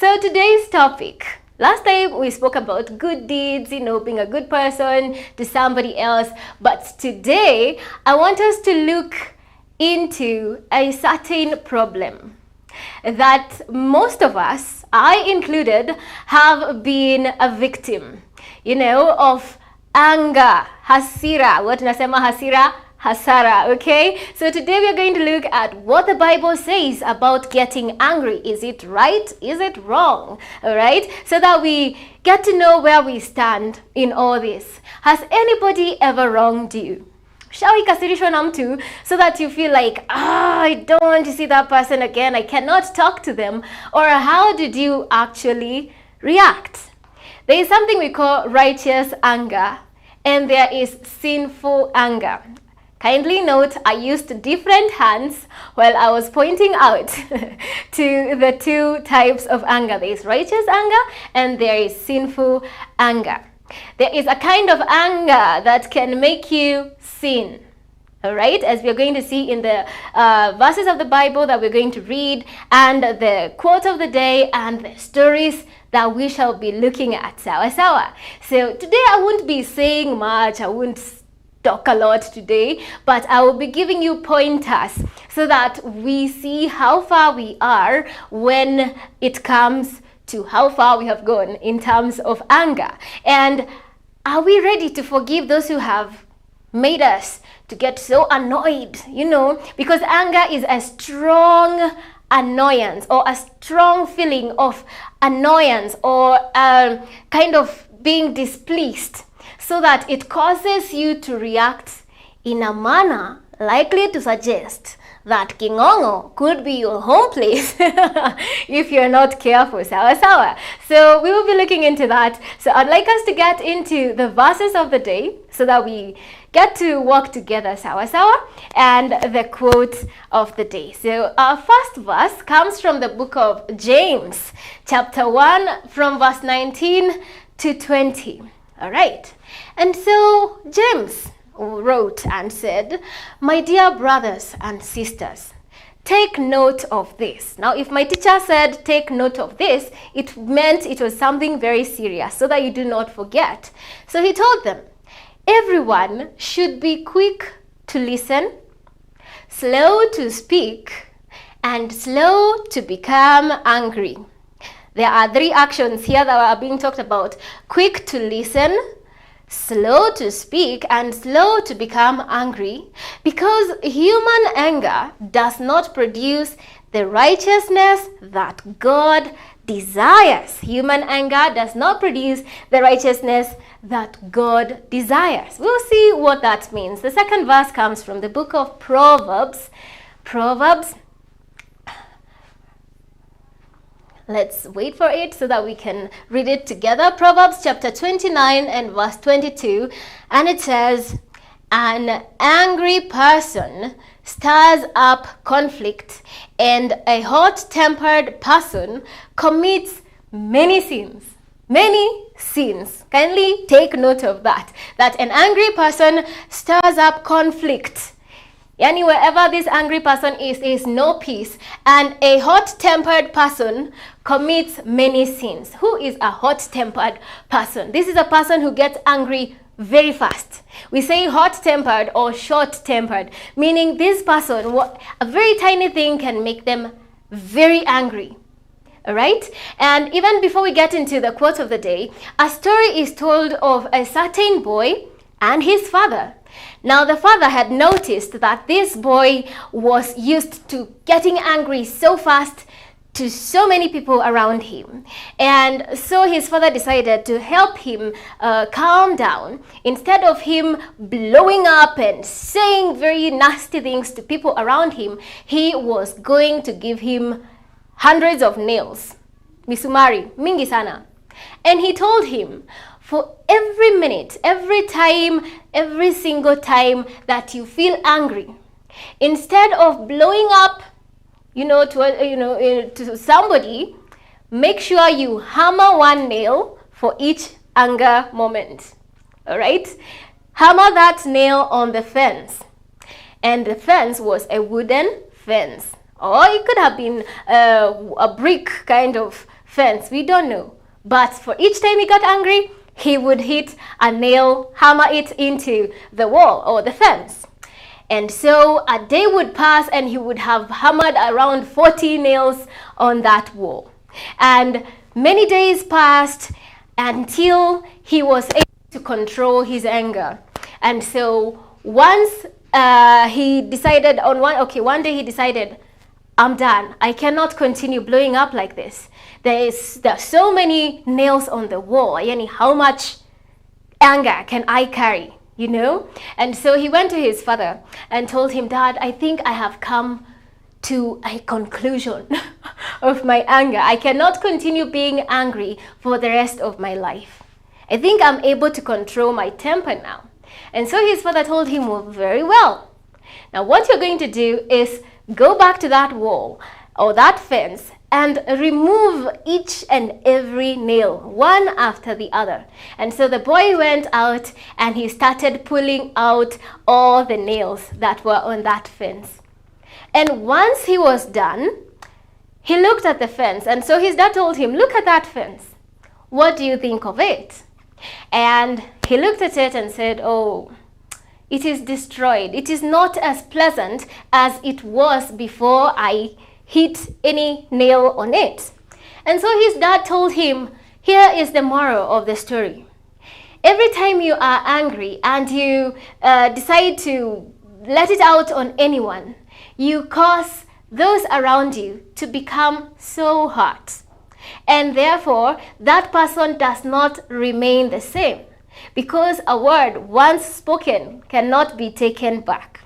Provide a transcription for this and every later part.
So today's topic, last time we spoke about good deeds, being a good person to somebody else. But today, I want us to look into a certain problem that most of us, I included, have been a victim, of anger, hasira. What nasema hasira? Hasara, okay? So today we are going to look at what the Bible says about getting angry. Is it right? Is it wrong? All right? So that we get to know where we stand in all this. Has anybody ever wronged you? Shawi kasirishwa na mtu so that you feel like, I don't want to see that person again. I cannot talk to them. Or how did you actually react? There is something we call righteous anger, and there is sinful anger. Kindly note, I used different hands while I was pointing out to the two types of anger. There is righteous anger and there is sinful anger. There is a kind of anger that can make you sin. All right, as we're going to see in the verses of the Bible that we're going to read, and the quote of the day, and the stories that we shall be looking at. Sawa sawa. So today I won't be saying much. I won't talk a lot today, but I will be giving you pointers so that we see how far we are when it comes to how far we have gone in terms of anger. And are we ready to forgive those who have made us to get so annoyed, because anger is a strong annoyance, or a strong feeling of annoyance, or kind of being displeased, so that it causes you to react in a manner likely to suggest that Kingongo could be your home place if you're not careful. Sawa sawa. So we will be looking into that. So I'd like us to get into the verses of the day so that we get to walk together. Sawa sawa. And the quote of the day. So our first verse comes from the book of James, chapter 1, from verse 19 to 20. All right. And so James wrote and said, "My dear brothers and sisters, take note of this." Now, if my teacher said, "Take note of this," it meant it was something very serious, so that you do not forget. So he told them, "Everyone should be quick to listen, slow to speak, and slow to become angry." There are three actions here that are being talked about: quick to listen, slow to speak, and slow to become angry, because human anger does not produce the righteousness that God desires. Human anger does not produce the righteousness that God desires. We'll see what that means. The second verse comes from the book of Proverbs. Let's wait for it so that we can read it together. Proverbs chapter 29 and verse 22. And it says, "An angry person stirs up conflict, and a hot-tempered person commits many sins." Many sins. Kindly take note of that. That an angry person stirs up conflict. Yani wherever this angry person is no peace. And a hot-tempered person commits many sins. Who is a hot-tempered person? This is a person who gets angry very fast. We say hot-tempered or short-tempered, meaning this person, a very tiny thing can make them very angry. All right? And even before we get into the quote of the day, a story is told of a certain boy and his father. Now, the father had noticed that this boy was used to getting angry so fast to so many people around him. And so his father decided to help him calm down. Instead of him blowing up and saying very nasty things to people around him, he was going to give him hundreds of nails. Misumari, mingi sana. And he told him, for every minute, every time, every single time that you feel angry, instead of blowing up, to somebody, make sure you hammer one nail for each anger moment. All right? Hammer that nail on the fence. And the fence was a wooden fence. Or it could have been a brick kind of fence? We don't know. But for each time he got angry, he would hit a nail, hammer it into the wall or the fence. And so a day would pass and he would have hammered around 40 nails on that wall. And many days passed until he was able to control his anger. And so once he decided one day he decided, I'm done. I cannot continue blowing up like this. There's so many nails on the wall. Yani, how much anger can I carry? You know? And so he went to his father and told him, Dad, I think I have come to a conclusion of my anger. I cannot continue being angry for the rest of my life. I think I'm able to control my temper now. And so his father told him, well, very well. Now what you're going to do is go back to that wall or that fence and remove each and every nail, one after the other. And so the boy went out and he started pulling out all the nails that were on that fence. And once he was done, he looked at the fence. And so his dad told him, look at that fence. What do you think of it? And he looked at it and said, oh, it is destroyed. It is not as pleasant as it was before I hit any nail on it. And so his dad told him, here is the moral of the story. Every time you are angry and you decide to let it out on anyone, you cause those around you to become so hurt. And therefore, that person does not remain the same. Because a word once spoken cannot be taken back.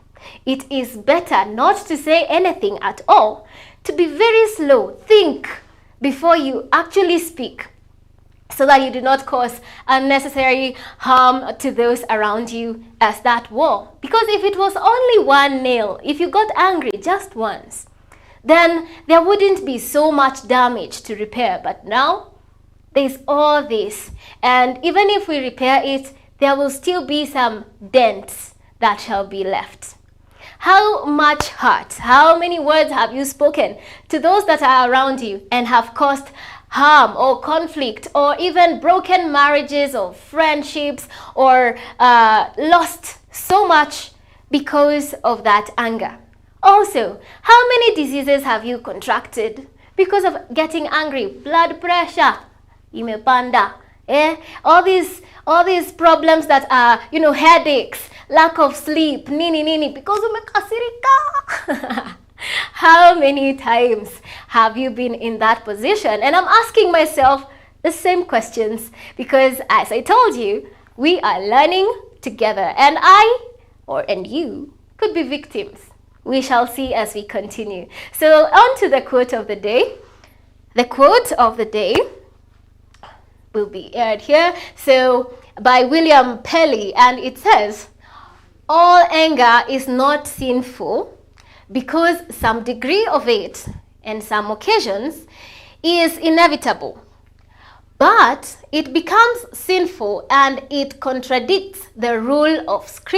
It is better not to say anything at all, to be very slow, think before you actually speak, so that you do not cause unnecessary harm to those around you as that wall. Because if it was only one nail, if you got angry just once, then there wouldn't be so much damage to repair. But now, there's all this, and even if we repair it, there will still be some dents that shall be left. How much hurt, how many words have you spoken to those that are around you and have caused harm or conflict or even broken marriages or friendships or lost so much because of that anger? Also, how many diseases have you contracted because of getting angry? Blood pressure, imepanda, all these problems that are, headaches, lack of sleep, nini, because umekasirika. How many times have you been in that position? And I'm asking myself the same questions because, as I told you, we are learning together, and and you could be victims. We shall see as we continue. So on to the quote of the day. The quote of the day will be aired here. So by William Pelly, and it says, all anger is not sinful because some degree of it in some occasions is inevitable. But it becomes sinful and it contradicts the rule of Scripture.